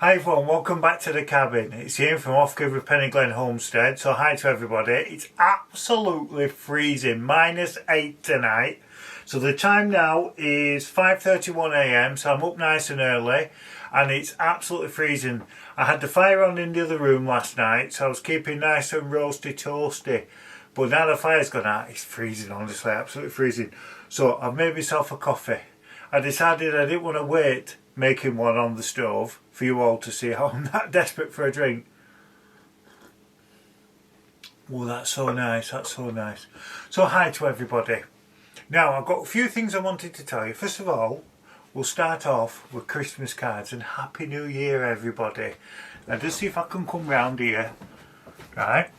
Hi everyone, welcome back to the cabin. It's Ian from with Peniglen Homestead. So hi to everybody. It's absolutely freezing, -8 tonight. So the time now is 5:31 AM, so I'm up nice and early and it's absolutely freezing. I had the fire on in the other room last night, so I was keeping nice and roasty toasty. But now the fire's gone out, it's freezing, honestly, absolutely freezing. So I've made myself a coffee. I decided I didn't want to wait making one on the stove for you all to see how I'm that desperate for a drink. Oh, that's so nice, that's so nice. So hi to everybody. Now I've got a few things I wanted to tell you. First of all, we'll start off with Christmas cards and Happy New Year everybody. Now just see if I can come round here. Right,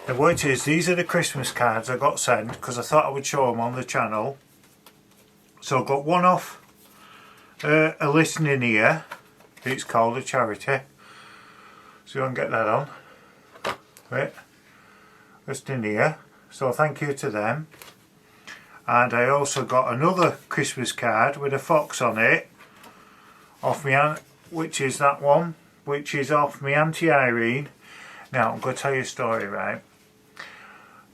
and what it is, these are the Christmas cards I got sent because I thought I would show them on the channel. So I've got one off a listening ear. It's called a charity. So you can get that on. Right. Listening ear. So thank you to them. And I also got another Christmas card with a fox on it. Off me aunt, which is that one. Which is off me Auntie Irene. Now I'm going to tell you a story, right?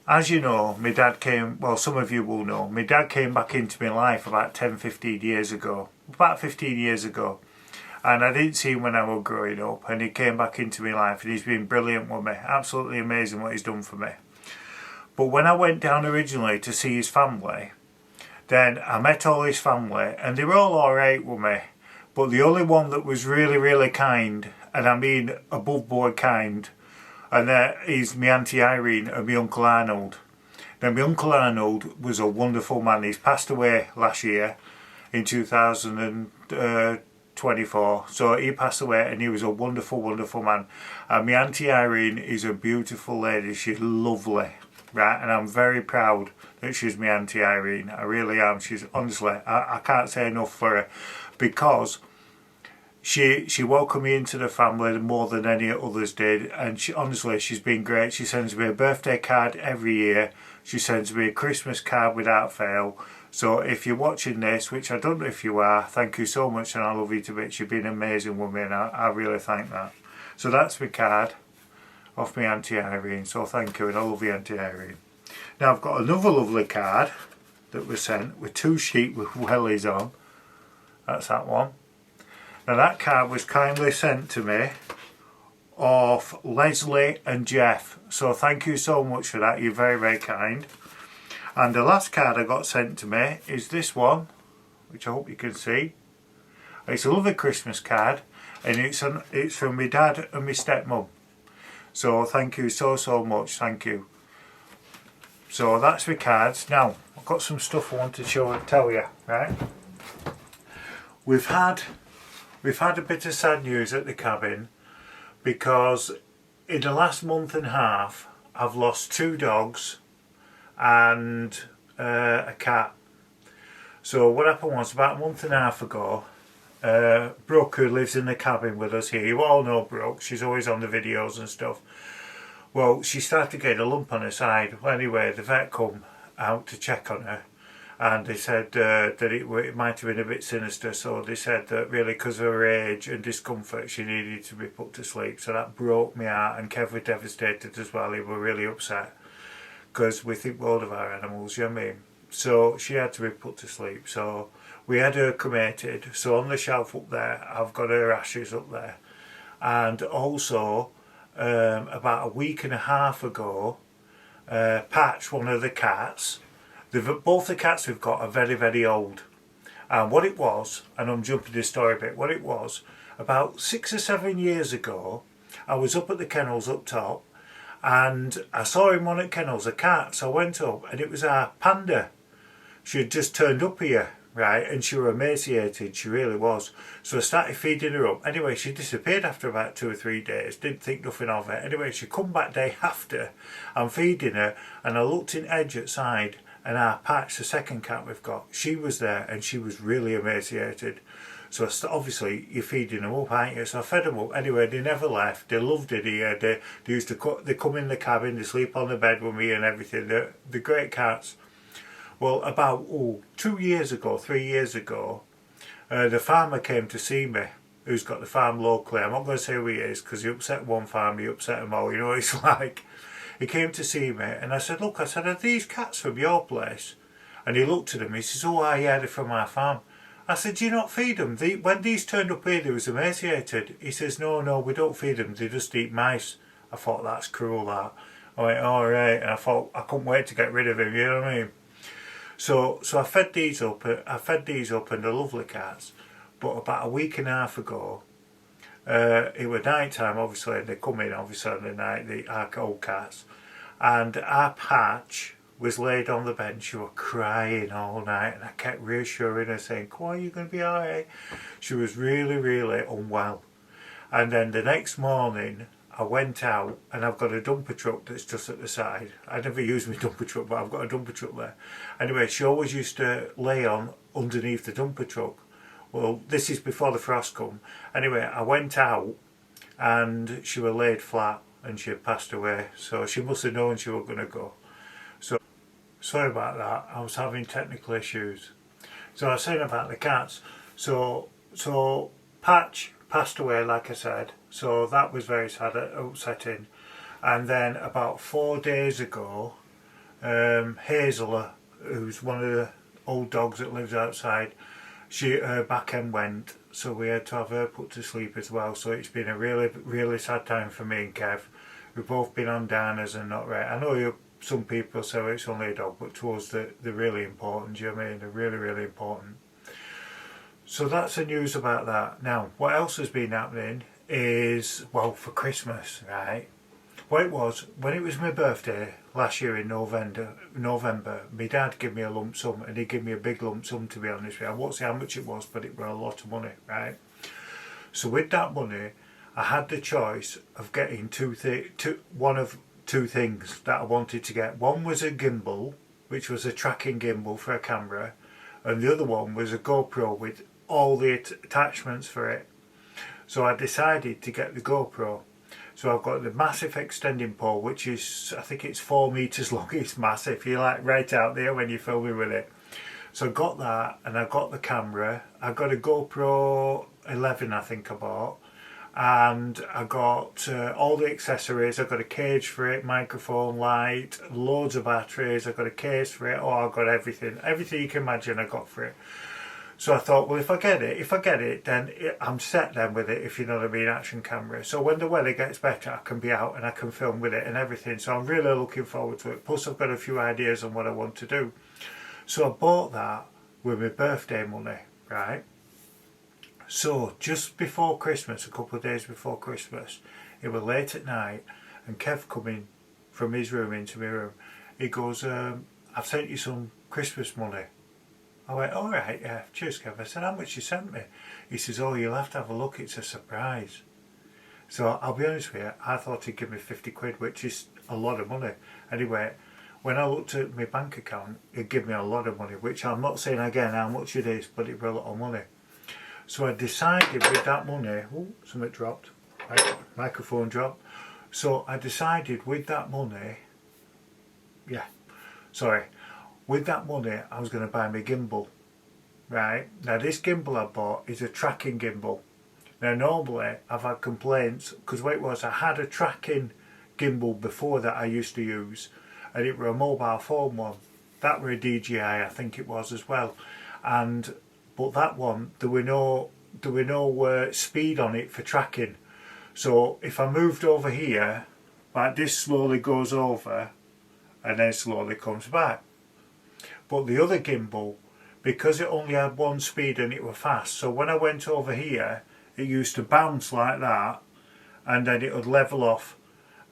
As you know, my dad came, well some of you will know, my dad came back into my life about 10-15 years ago. About 15 years ago. And I didn't see him when I was growing up, and he came back into my life and he's been brilliant with me. Absolutely amazing what he's done for me. But when I went down originally to see his family, then I met all his family and they were all alright with me. But the only one that was really kind, and I mean above board kind, and that is my Auntie Irene and my Uncle Arnold. Now my Uncle Arnold was a wonderful man. He's passed away last year in 2024. So he passed away and he was a wonderful man. And my Auntie Irene is a beautiful lady. She's lovely, right? And I'm very proud that she's my Auntie Irene. I really am. She's honestly, I can't say enough for her, because she welcomed me into the family more than any others did, and honestly she's been great. She sends me a birthday card every year. She sends me a Christmas card without fail. So if you're watching this, which I don't know if you are, thank you so much and I love you to bits. You've been amazing with me and I really thank that. So that's my card off my Auntie Irene, so thank you and I love you, Auntie Irene. Now I've got another lovely card that was sent with 2 sheep with wellies on. That's that one. Now that card was kindly sent to me off Leslie and Jeff. So thank you so much for that. You're very kind. And the last card I got sent to me is this one, which I hope you can see. It's a lovely Christmas card and it's from my dad and my stepmom. So thank you so much. Thank you. So that's my cards. Now I've got some stuff I want to show and tell you, right? We've had a bit of sad news at the cabin because in the last month and a half I've lost 2 dogs and a cat. So what happened was, about a month and a half ago, Brooke, who lives in the cabin with us here, you all know Brooke, she's always on the videos and stuff. Well, she started to get a lump on her side. Well, anyway, the vet come out to check on her. And they said that it might have been a bit sinister, so they said that really because of her age and discomfort she needed to be put to sleep. So that broke me heart, and Kev was devastated as well. He were really upset because we think well of our animals, you know what I mean? So she had to be put to sleep. So we had her cremated. So on the shelf up there I've got her ashes up there. And also about a week and a half ago, Patch, one of the cats, both the cats we've got are very old, and what it was, and I'm jumping the story a bit, what it was, about 6 or 7 years ago I was up at the kennels up top and I saw him on at kennels, a cat, so I went up and it was our Panda. She had just turned up here, right, and she was emaciated, she really was. So I started feeding her up. Anyway, she disappeared after about 2 or 3 days, didn't think nothing of it. Anyway, she come back day after, I'm feeding her and I looked in edge outside, and our Patch, the second cat we've got, she was there and she was really emaciated. So obviously you're feeding them up, aren't you? So I fed them up. Anyway, they never left. They loved it here. They used to they come in the cabin, they sleep on the bed with me and everything. They're great cats. Well, about 2 years ago, 3 years ago, the farmer came to see me who's got the farm locally. I'm not going to say who he is because he upset one farm, he upset them all, you know what it's like. He came to see me and I said, look, I said, are these cats from your place? And he looked at them, he says, oh yeah, they're from our farm. I said, do you not feed them? When these turned up here, they was emaciated. He says, no, we don't feed them, they just eat mice. I thought, that's cruel, that. I went, alright, and I thought, I couldn't wait to get rid of him, you know what I mean? So I fed these up, and they're lovely cats. But about a week and a half ago, it was night time, obviously, and they come in, obviously, on the night, our old cats. And our Patch was laid on the bench. She was crying all night, and I kept reassuring her, saying, come on, you're going to be alright. She was really, really unwell. And then the next morning, I went out, and I've got a dumper truck that's just at the side. I never use my dumper truck, but I've got a dumper truck there. Anyway, she always used to lay on underneath the dumper truck. Well, this is before the frost come. Anyway, I went out, and she was laid flat, and she had passed away. So she must have known she was going to go. So, sorry about that. I was having technical issues. So I was saying about the cats. So Patch passed away, like I said. So that was very sad, upsetting. And then about 4 days ago, Hazel, who's one of the old dogs that lives outside, her back end went, so we had to have her put to sleep as well. So it's been a really, really sad time for me and Kev. We've both been on downers and not right. I know some people say it's only a dog, but to us they're really important, do you know what I mean? They're really, really important. So that's the news about that. Now, what else has been happening is, well, for Christmas, right? Well, when it was my birthday last year in November, my dad gave me a lump sum, and he gave me a big lump sum, to be honest with you. I won't say how much it was, but it was a lot of money, right? So with that money, I had the choice of getting one of two things that I wanted to get. One was a gimbal, which was a tracking gimbal for a camera, and the other one was a GoPro with all the attachments for it. So I decided to get the GoPro. So I've got the massive extending pole, which is, I think it's 4 meters long. It's massive. You're like right out there when you're filming with it. So I got that, and I got the camera. I got a GoPro 11, I think I bought. And I got all the accessories. I got a cage for it, microphone, light, loads of batteries. I got a case for it. Oh, I got everything you can imagine I got for it. So I thought, well, if I get it, then I'm set then with it, if you know what I mean, action camera. So when the weather gets better, I can be out and I can film with it and everything. So I'm really looking forward to it. Plus I've got a few ideas on what I want to do. So I bought that with my birthday money, right? So just before Christmas, a couple of days before Christmas, it was late at night, and Kev coming from his room into my room, he goes, I've sent you some Christmas money. I went, alright, yeah, cheers Kev. I said, how much you sent me? He says, oh, you'll have to have a look, it's a surprise. So I'll be honest with you, I thought he'd give me 50 quid, which is a lot of money. Anyway, when I looked at my bank account, he'd give me a lot of money, which I'm not saying again how much it is, but it was a lot of money. So I decided with that money, oh, something dropped, microphone dropped. So I decided with that money, with that money I was going to buy my gimbal, right? Now this gimbal I bought is a tracking gimbal. Now normally I've had complaints, because what it was, I had a tracking gimbal before that I used to use, and it were a mobile phone one. That were a DJI, I think it was as well. But that one, there were no speed on it for tracking. So if I moved over here, like this slowly goes over and then slowly comes back. But the other gimbal, because it only had one speed and it was fast, so when I went over here, it used to bounce like that, and then it would level off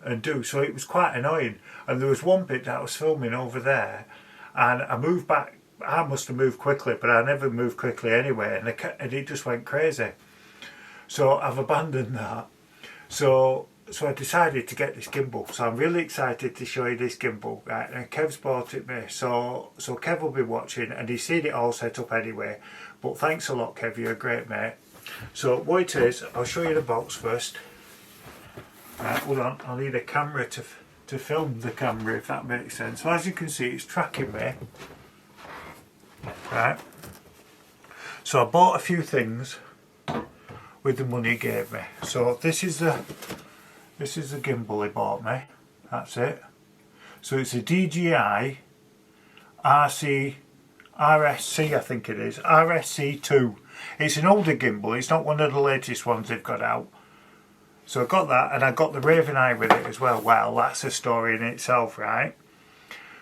and do. So it was quite annoying. And there was one bit that I was filming over there, and I moved back. I must have moved quickly, but I never moved quickly anyway, and it just went crazy. So I've abandoned that. So I decided to get this gimbal. So I'm really excited to show you this gimbal. Right? And Kev's bought it me. So Kev will be watching, and he's seen it all set up anyway. But thanks a lot, Kev. You're a great mate. So what it is, I'll show you the box first. Right, hold on. I'll need a camera to film the camera, if that makes sense. So as you can see, it's tracking me. Right. So I bought a few things with the money he gave me. So this is the gimbal he bought me. That's it. So it's a DJI RSC, I think it is, RSC2. It's an older gimbal, it's not one of the latest ones they've got out. So I got that, and I got the Raven Eye with it as well. Well, that's a story in itself, right?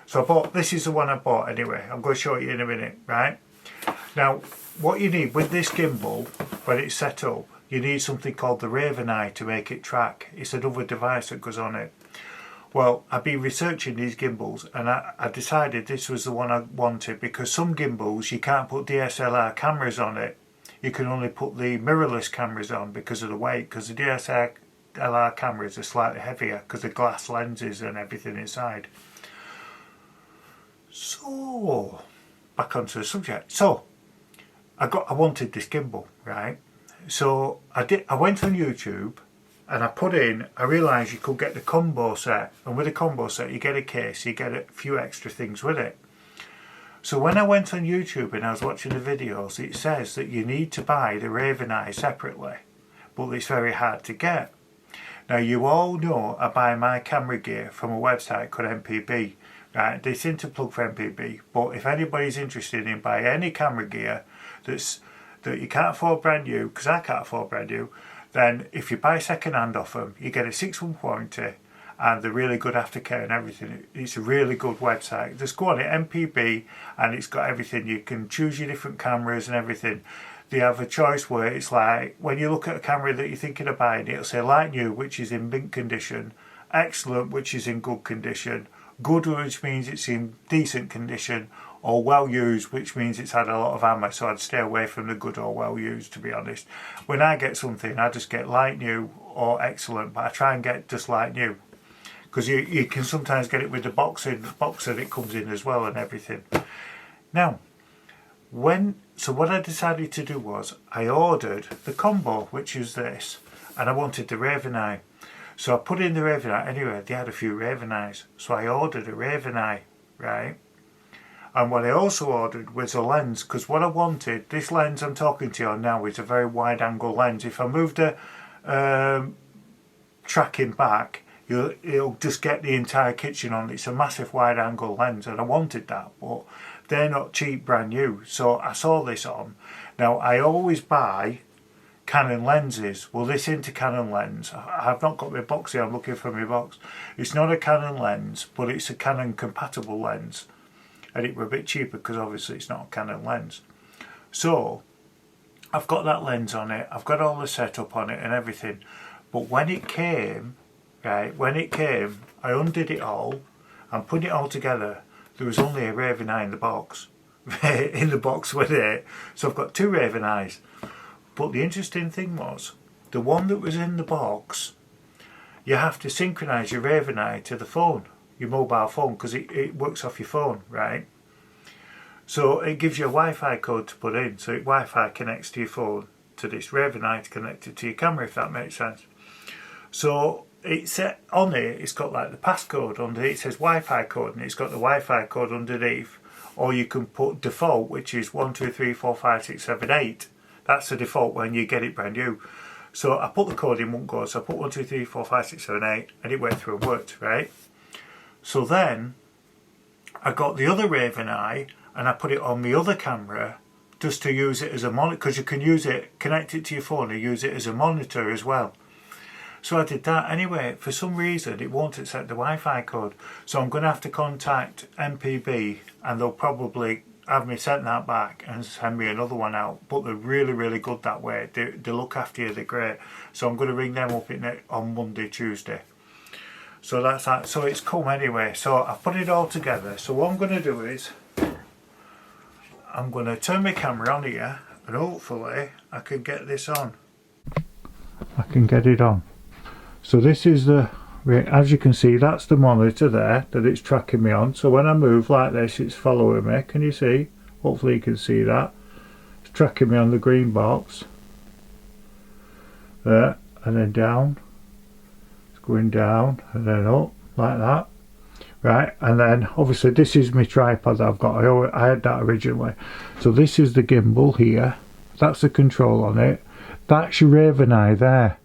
So I bought, this is the one I bought anyway. I'm going to show you in a minute, right? Now, what you need with this gimbal, when it's set up, you need something called the Raven Eye to make it track. It's another device that goes on it. Well, I've been researching these gimbals, and I decided this was the one I wanted, because some gimbals you can't put DSLR cameras on it. You can only put the mirrorless cameras on because of the weight, because the DSLR cameras are slightly heavier because of glass lenses and everything inside. So, back onto the subject. So, I wanted this gimbal, right? So I went on YouTube and I realised you could get the combo set, and with the combo set you get a case, you get a few extra things with it. So when I went on YouTube and I was watching the videos, it says that you need to buy the Raven Eye separately, but it's very hard to get. Now, you all know I buy my camera gear from a website called MPB, right? They seem to plug for MPB, but if anybody's interested in buying any camera gear that you can't afford brand new, because I can't afford brand new, then if you buy second hand off them, you get a 6-month warranty, and they're really good aftercare and everything. It's a really good website. Just go on it, MPB, and it's got everything. You can choose your different cameras and everything. They have a choice where it's like, when you look at a camera that you're thinking of buying, it'll say like new, which is in mint condition, excellent, which is in good condition, good, which means it's in decent condition, or well used, which means it's had a lot of ammo. So I'd stay away from the good or well used, to be honest. When I get something, I just get like new or excellent, but I try and get just like new, because you can sometimes get it with the box that it comes in as well and everything. Now, so what I decided to do was I ordered the combo, which is this, and I wanted the Raven Eye. So I put in the Raven Eye. Anyway, they had a few Raven Eyes, so I ordered a Raven Eye, right? And what I also ordered was a lens, because what I wanted, this lens I'm talking to you on now is a very wide angle lens. If I move the tracking back, it'll just get the entire kitchen on. It's a massive wide angle lens, and I wanted that, but they're not cheap brand new. So I saw this on. Now, I always buy Canon lenses. Well, this into Canon lens. I've not got my box here, I'm looking for my box. It's not a Canon lens, but it's a Canon compatible lens. And it were a bit cheaper because obviously it's not a Canon lens. So I've got that lens on it, I've got all the setup on it and everything. But when it came, I undid it all and put it all together. There was only a Raven Eye in the box, in the box with it. So I've got two Raven Eyes. But the interesting thing was, the one that was in the box, you have to synchronise your Raven Eye to the phone, your mobile phone, because it works off your phone, right? So it gives you a Wi-Fi code to put in, so Wi-Fi connects to your phone to this Raven Eye to connect it to your camera, if that makes sense. So it's on it, it's got like the passcode underneath, it says Wi-Fi code, and it's got the Wi-Fi code underneath. Or you can put default, which is 1 2 3 4 5 6 7 8. That's the default when you get it brand new. So I put the code in one go, so I put 1 2 3 4 5 6 7 8, and it went through and worked, right? So then I got the other Raven Eye and I put it on the other camera just to use it as a monitor, because you can use it, connect it to your phone and use it as a monitor as well. So I did that. Anyway, for some reason it won't accept the Wi-Fi code, so I'm going to have to contact MPB and they'll probably have me sent that back and send me another one out. But they're really, really good that way. They look after you, they're great. So I'm going to ring them up on Monday, Tuesday. So that's that. So it's come anyway. So I've put it all together. So what I'm going to do is I'm going to turn my camera on here and hopefully I can get this on. I can get it on. So this is the, as you can see, that's the monitor there that it's tracking me on. So when I move like this, it's following me. Can you see? Hopefully you can see that. It's tracking me on the green box. There, and then down. Going down and then up like that, right? And then obviously this is my tripod that I've got. I had that originally. So this is the gimbal here, that's the control on it. That's your raven eye there.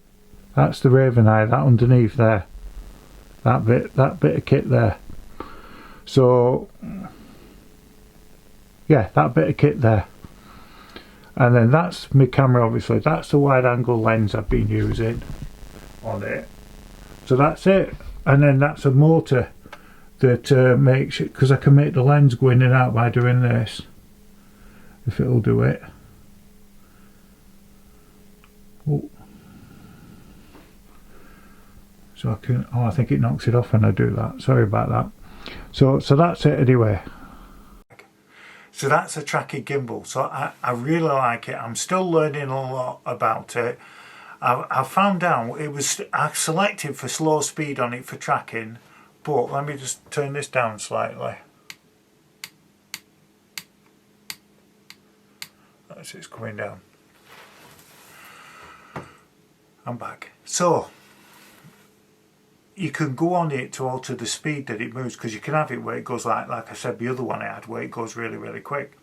That's the raven eye, that underneath there. That bit of kit there. So yeah, that bit of kit there. And then that's my camera, obviously. That's the wide angle lens I've been using on it. So that's it. And then that's a motor that makes it, because I can make the lens go in and out by doing this, if it'll do it. Oh. So I can, oh, I think it knocks it off when I do that. Sorry about that. So that's it anyway. So that's a tracking gimbal. So I really like it. I'm still learning a lot about it. I found out I selected for slow speed on it for tracking, but let me just turn this down slightly. That's it's coming down. I'm back. So you can go on it to alter the speed that it moves, because you can have it where it goes like I said the other one I had, where it goes really, really quick.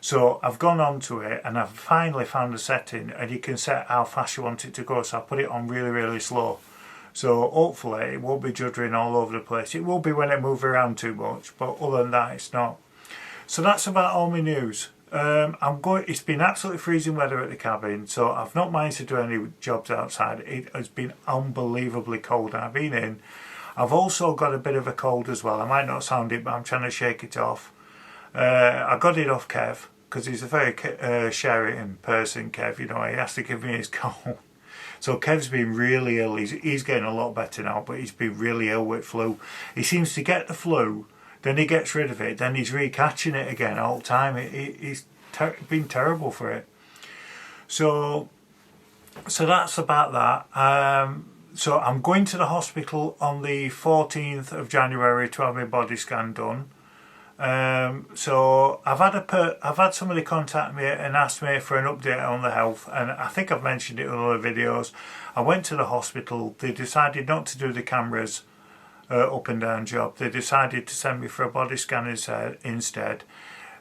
So I've gone on to it and I've finally found a setting, and you can set how fast you want it to go. So I put it on really, really slow. So hopefully it won't be juddering all over the place. It will be when I move around too much, but other than that it's not. So that's about all my news. It's been absolutely freezing weather at the cabin, so I've not managed to do any jobs outside. It has been unbelievably cold. I've been in. I've also got a bit of a cold as well. I might not sound it, but I'm trying to shake it off. I got it off Kev, because he's a very sharing person, Kev. You know, he has to give me his cold. So Kev's been really ill. He's getting a lot better now, but he's been really ill with flu. He seems to get the flu, then he gets rid of it, then he's re-catching it again all the time. He's been terrible for it. So that's about that. So I'm going to the hospital on the 14th of January to have my body scan done. So I've had somebody contact me and ask me for an update on the health, and I think I've mentioned it in other videos. I went to the hospital. They decided not to do the cameras up and down job. They decided to send me for a body scan instead.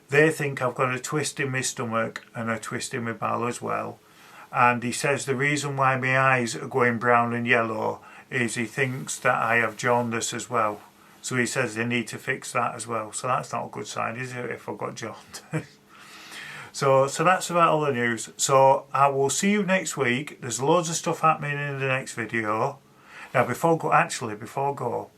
They think I've got a twist in my stomach and a twist in my bowel as well. And he says the reason why my eyes are going brown and yellow is he thinks that I have jaundice as well. So he says they need to fix that as well. So that's not a good sign, is it, if I've got jaundice? So that's about all the news. So I will see you next week. There's loads of stuff happening in the next video. Now before I go,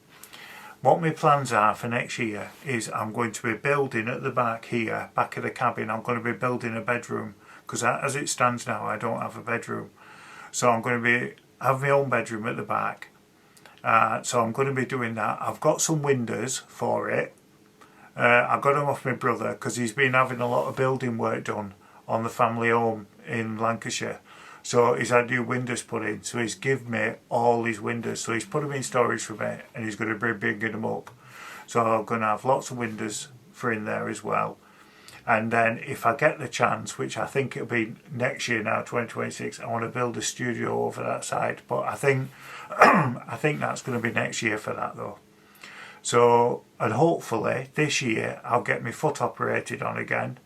what my plans are for next year is I'm going to be building at the back here, back of the cabin, I'm going to be building a bedroom, because as it stands now I don't have a bedroom. So I'm going to have my own bedroom at the back. So I'm going to be doing that. I've got some windows for it. I got them off my brother because he's been having a lot of building work done on the family home in Lancashire. So he's had new windows put in. So he's given me all these windows. So he's put them in storage for me, and he's going to be bringing them up. So I'm going to have lots of windows for in there as well. And then if I get the chance, which I think it'll be next year now, 2026, I want to build a studio over that side. But I think I think that's going to be next year for that though. So, and hopefully this year I'll get my foot operated on again.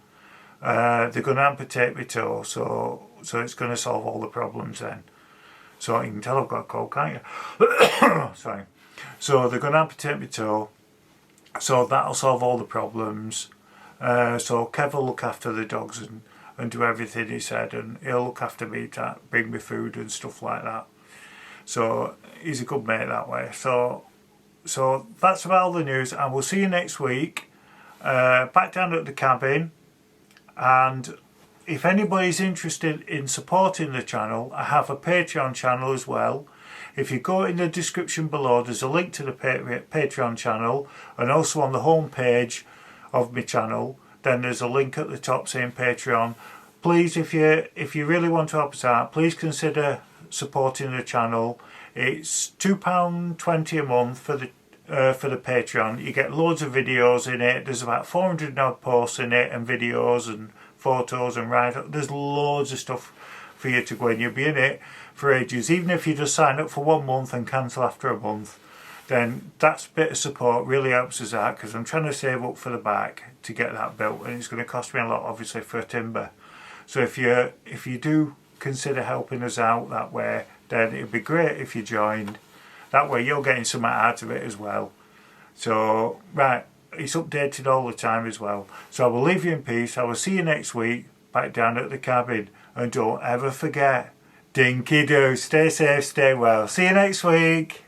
They're going to amputate my toe, so it's going to solve all the problems then. So you can tell I've got a cold, can't you? Sorry. So they're going to amputate my toe, so that'll solve all the problems. So Kev will look after the dogs and do everything he said, and he'll look after me to bring me food and stuff like that. So he's a good mate that way. So that's about all the news, and we'll see you next week. Back down at the cabin, and if anybody's interested in supporting the channel, I have a Patreon channel as well. If you go in the description below, there's a link to the Patreon channel, and also on the home page of my channel, then there's a link at the top saying Patreon. Please, if you really want to help us out, please consider supporting the channel. It's £2.20 a month for the Patreon. You get loads of videos in it. There's about 400 odd posts in it, and videos and photos and write-up. There's loads of stuff for you to go in. You'll be in it for ages. Even if you just sign up for 1 month and cancel after a month, then that's a bit of support, really helps us out, because I'm trying to save up for the back to get that built, and it's going to cost me a lot obviously for timber. So if you do consider helping us out that way, then it'd be great if you joined. That way you're getting something out of it as well. So, right, it's updated all the time as well. So I will leave you in peace. I will see you next week back down at the cabin. And don't ever forget, dinky do, stay safe, stay well. See you next week.